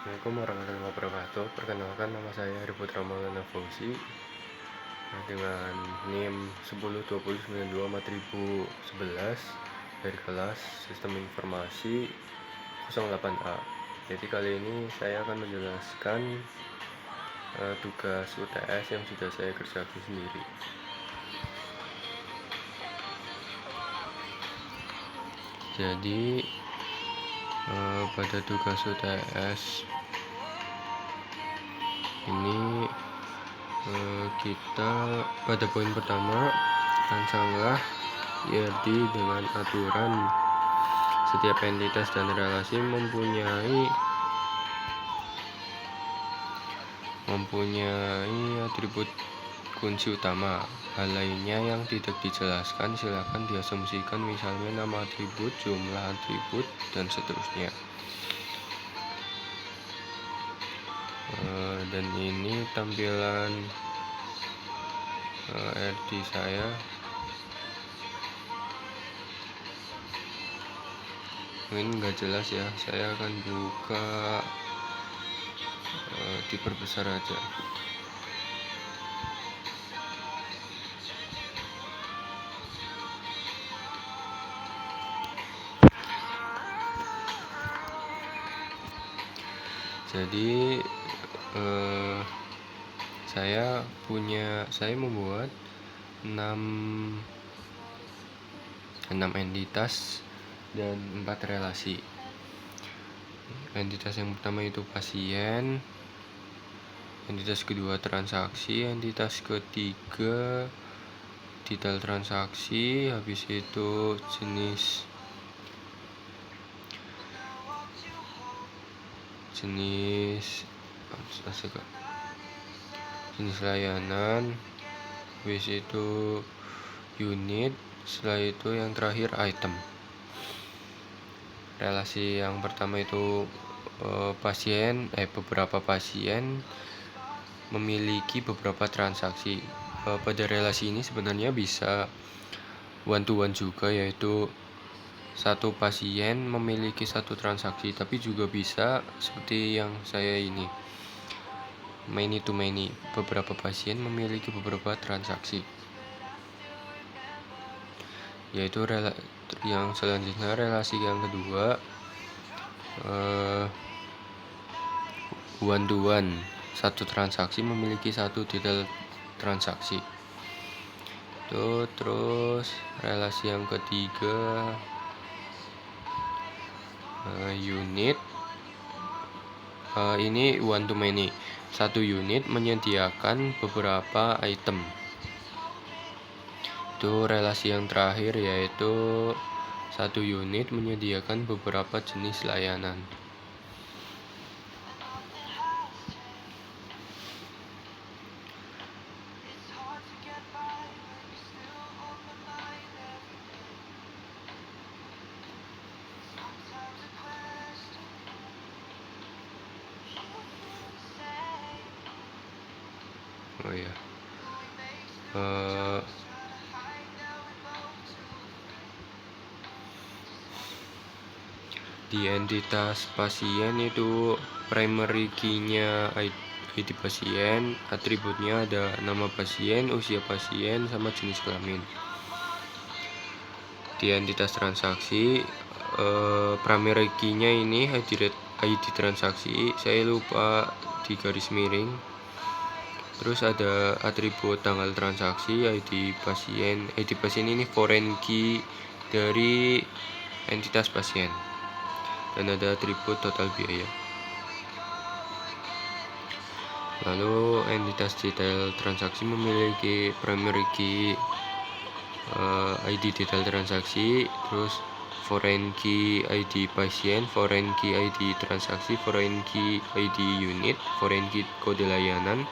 Assalamualaikum warahmatullahi wabarakatuh. Perkenalkan, nama saya Heri Putra Maulana Fauzi dengan NIM 1020924011 dari kelas Sistem Informasi 08A. Jadi kali ini saya akan menjelaskan tugas UTS yang sudah saya kerjakan sendiri. Jadi pada tugas UTS ini kita pada poin pertama rancanglah IRD dengan aturan setiap entitas dan relasi mempunyai atribut kunci utama. Hal lainnya yang tidak dijelaskan silakan diasumsikan, misalnya nama atribut, jumlah atribut, dan seterusnya. Dan ini tampilan RD saya. Mungkin nggak jelas ya, saya akan buka diperbesar aja. Jadi saya membuat 6 entitas dan 4 relasi. Entitas yang pertama itu pasien, entitas kedua transaksi, entitas ketiga detail transaksi, habis itu jenis layanan, habis itu unit, setelah itu yang terakhir item. Relasi yang pertama itu beberapa pasien memiliki beberapa transaksi. Pada relasi ini sebenarnya bisa one to one juga, yaitu satu pasien memiliki satu transaksi, tapi juga bisa seperti yang saya ini, many to many, beberapa pasien memiliki beberapa transaksi. Yaitu yang selanjutnya, relasi yang kedua one to one, satu transaksi memiliki satu detail transaksi. Terus relasi yang ketiga unit, ini one to many, satu unit menyediakan beberapa item. Itu relasi yang terakhir, yaitu satu unit menyediakan beberapa jenis layanan. Di entitas pasien itu primary key-nya ID pasien, atributnya ada nama pasien, usia pasien, sama jenis kelamin. Di entitas transaksi primary key-nya ini ID transaksi, saya lupa di garis miring. Terus ada atribut tanggal transaksi, ID pasien. ID pasien ini foreign key dari entitas pasien. Dan ada atribut total biaya. Lalu entitas detail transaksi memiliki primary key ID detail transaksi, terus foreign key ID pasien, foreign key ID transaksi, foreign key ID unit, foreign key kode layanan,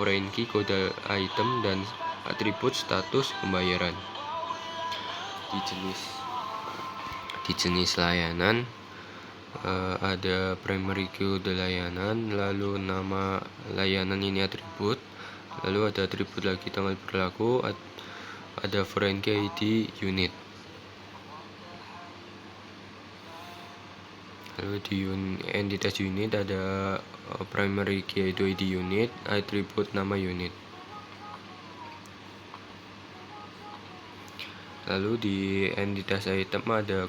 foreign key kode item, dan atribut status pembayaran. Di jenis layanan ada primary key kode layanan, lalu nama layanan ini atribut, lalu ada atribut lagi tanggal berlaku, ada foreign key ID unit. Lalu di entitas unit ada primary key yaitu ID unit, atribut nama unit. Lalu di entitas item ada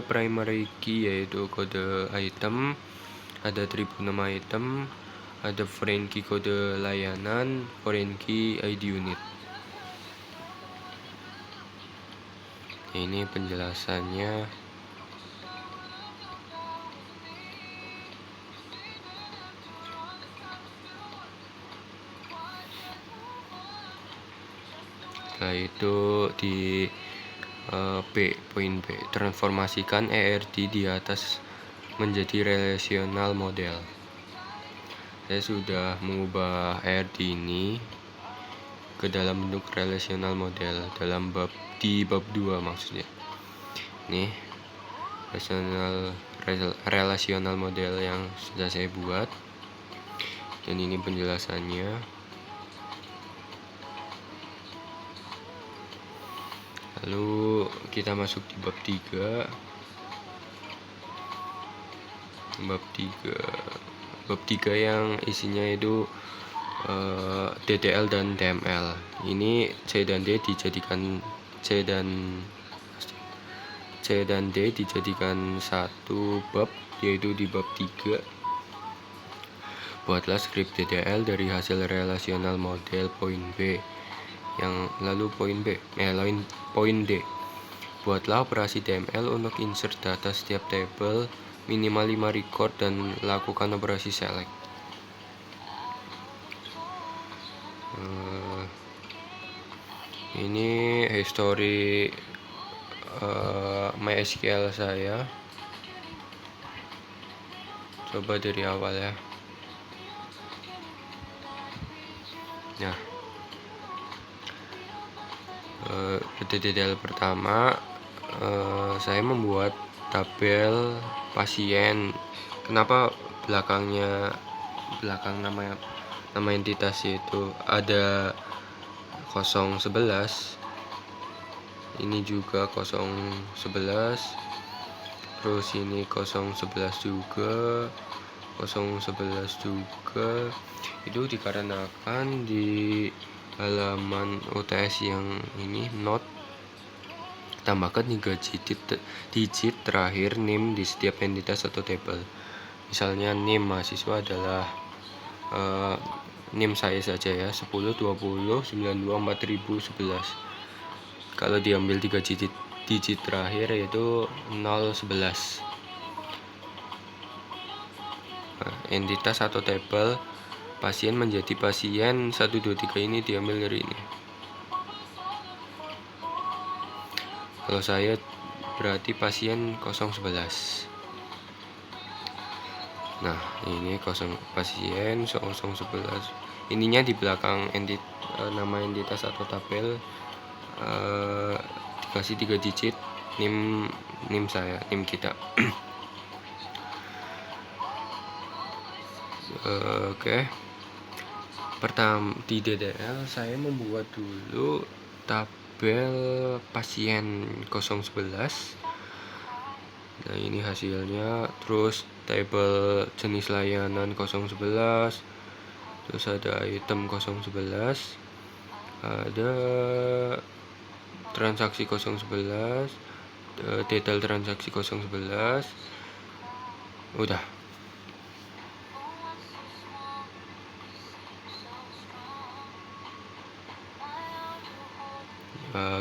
primary key yaitu kode item, ada atribut nama item, ada foreign key kode layanan, foreign key ID unit. Ini penjelasannya. Setelah itu di poin B, transformasikan ERD di atas menjadi relational model. Saya sudah mengubah ERD ini ke dalam bentuk relational model dalam di bab 2 maksudnya. Nih, relational model yang sudah saya buat. Dan ini penjelasannya. Lalu kita masuk di bab 3. Bab 3 yang isinya itu DTL dan TML. Ini C dan D dijadikan satu bab, yaitu di bab 3. Buatlah skrip DTL dari hasil relational model poin B. Poin D. Buatlah operasi TML untuk insert data setiap table minimal 5 record dan lakukan operasi select. Ini history MySQL saya. Coba dari awal ya. Nah, detail pertama, saya membuat tabel pasien. Kenapa belakang nama entitas itu ada 011, ini juga 011, terus ini 011 juga, 011 juga. Itu dikarenakan di halaman UTS yang ini note tambahkan 3 digit terakhir NIM di setiap entitas atau table. Misalnya NIM mahasiswa adalah NIM saya saja ya, 10 20 92 4011. Kalau diambil 3 digit terakhir yaitu 011. Entitas atau table pasien menjadi pasien 123 ini diambil dari ini. Kalau saya berarti pasien 011. Nah, ini pasien 011. Ininya di belakang nama entitas atau tabel dikasih 3 digit NIM kita. Oke. Pertama di DDL saya membuat dulu tabel pasien 011. Nah, ini hasilnya. Terus table jenis layanan 011, terus ada item 011, ada transaksi 011, detail transaksi 011. Udah.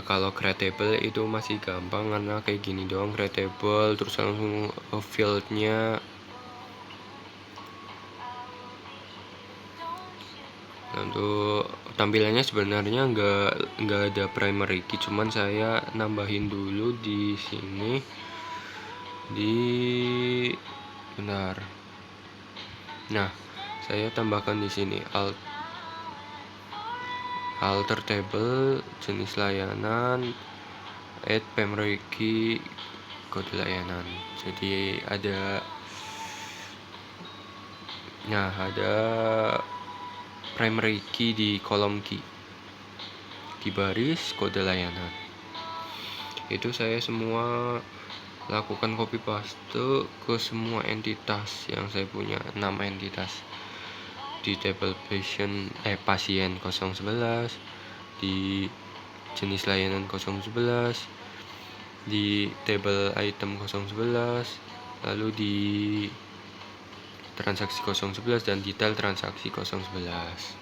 Kalau create table itu masih gampang karena kayak gini doang, create table terus langsung fieldnya. Untuk tampilannya sebenarnya nggak ada primary key, cuman saya nambahin dulu di sini benar. Nah, saya tambahkan di sini alter table jenis layanan, add primary key kode layanan. Jadi ada primary key di kolom key, di baris kode layanan. Itu saya semua lakukan copy paste ke semua entitas yang saya punya, 6 entitas di table pasien 011, di jenis layanan 011, di table item 011, lalu di transaksi 011 dan detail transaksi 011.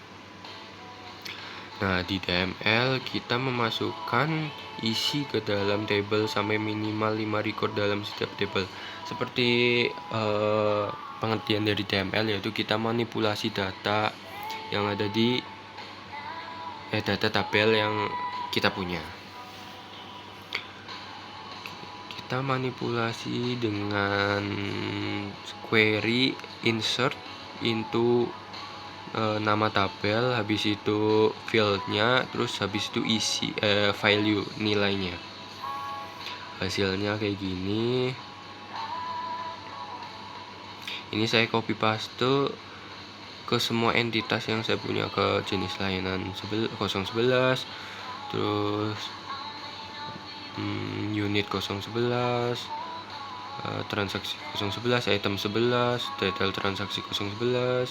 Nah, di DML kita memasukkan isi ke dalam table sampai minimal 5 record dalam setiap table. Seperti pengertian dari DML, yaitu kita manipulasi data yang ada di data tabel yang kita punya. Kita manipulasi dengan query insert into nama tabel, habis itu fieldnya, terus habis itu isi value nilainya. Hasilnya kayak gini. Ini saya copy paste ke semua entitas yang saya punya, ke jenis layanan 011, terus unit 011, transaksi 011, item 11, detail transaksi 011.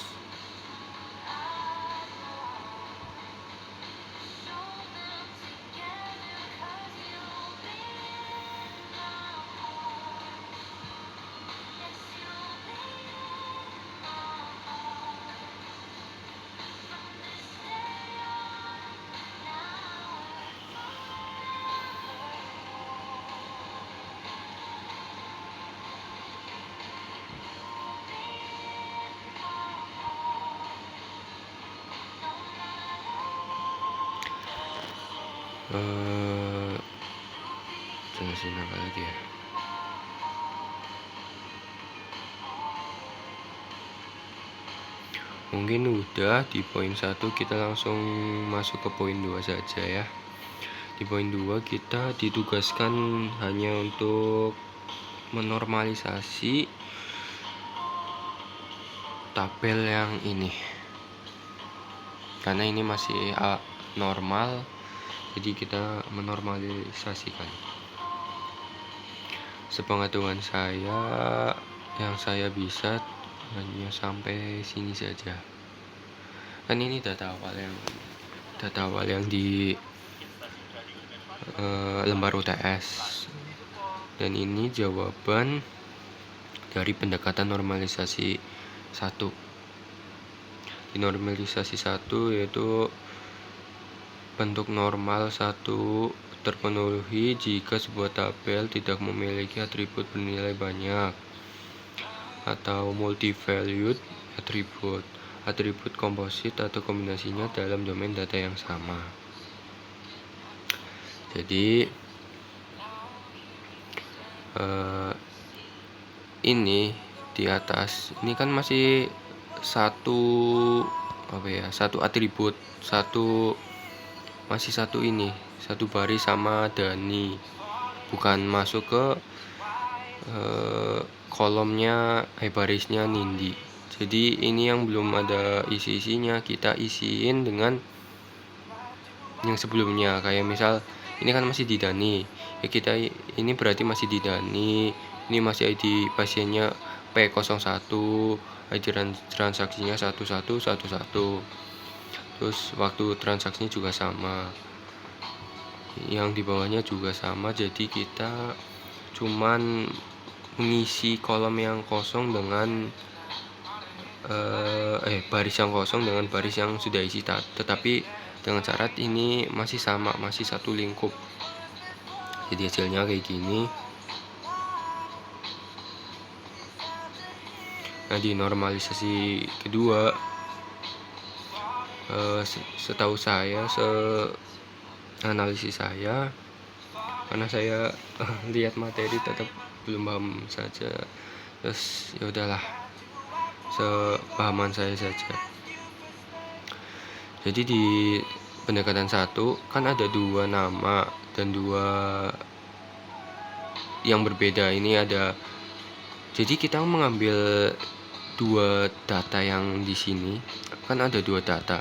Jelasin apa lagi ya? Mungkin udah di poin 1, kita langsung masuk ke poin 2 saja ya. Di poin 2 kita ditugaskan hanya untuk menormalisasi tabel yang ini, karena ini masih normal, jadi kita menormalisasikan. Sepengetahuan saya, yang saya bisa hanya sampai sini saja. Kan ini data awal yang di lembar UTS, dan ini jawaban dari pendekatan normalisasi 1. Di normalisasi 1 yaitu bentuk normal 1 terpenuhi jika sebuah tabel tidak memiliki atribut bernilai banyak atau multi-valued atribut komposit atau kombinasinya dalam domain data yang sama. Jadi ini di atas ini kan masih satu atribut, masih satu baris sama Dani, bukan masuk ke kolomnya barisnya Nindi. Jadi ini yang belum ada isi-isinya, kita isiin dengan yang sebelumnya. Kayak misal ini kan masih di Dani ya, kita ini berarti masih di Dani, ini masih ID pasiennya P01, ID transaksinya 1111, terus waktu transaksinya juga sama, yang di bawahnya juga sama. Jadi kita cuman mengisi kolom yang kosong dengan baris yang kosong dengan baris yang sudah isi, tetapi dengan syarat ini masih sama, masih satu lingkup. Jadi hasilnya kayak gini. Nah, di normalisasi kedua, setahu saya, analisis saya, karena saya lihat materi tetap belum paham saja, terus ya udahlah, sepahaman saya saja. Jadi di pendekatan 1 kan ada 2 nama dan 2 yang berbeda. Ini ada, jadi kita mengambil 2 data yang di sini, kan ada 2 data.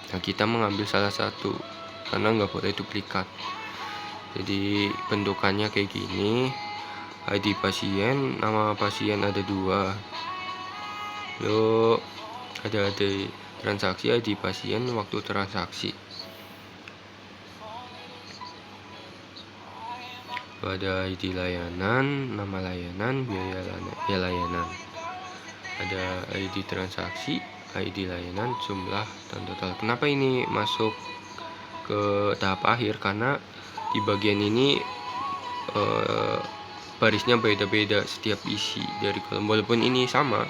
Nah, kita mengambil salah satu karena nggak boleh duplikat. Jadi bentukannya kayak gini. ID pasien, nama pasien ada 2. Lalu ada transaksi, ID pasien, waktu transaksi. Ada ID layanan, nama layanan, biaya layanan. Ada ID transaksi, ID layanan, jumlah dan total. Kenapa ini masuk ke tahap akhir? Karena di bagian ini barisnya beda-beda setiap isi dari kolom. Walaupun ini sama,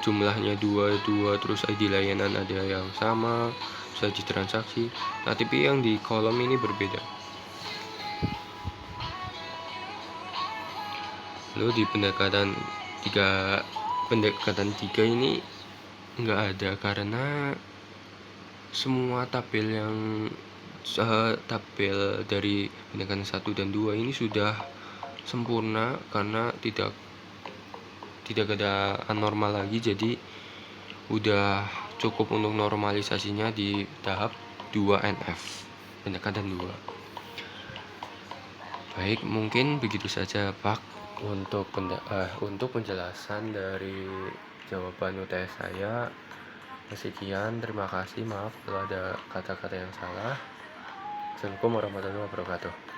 jumlahnya 2, terus ID layanan ada yang sama, terus ID transaksi. Nah, tapi yang di kolom ini berbeda. Lalu di pendekatan 3 ini nggak ada, karena semua tabel dari pendekatan 1 dan 2 ini sudah sempurna, karena tidak ada anormal lagi. Jadi udah cukup untuk normalisasinya di tahap 2NF, pendekatan 2. Baik, mungkin begitu saja Pak untuk penjelasan dari jawaban UTS saya. Sekian, terima kasih, maaf kalau ada kata-kata yang salah. Assalamualaikum warahmatullahi wabarakatuh.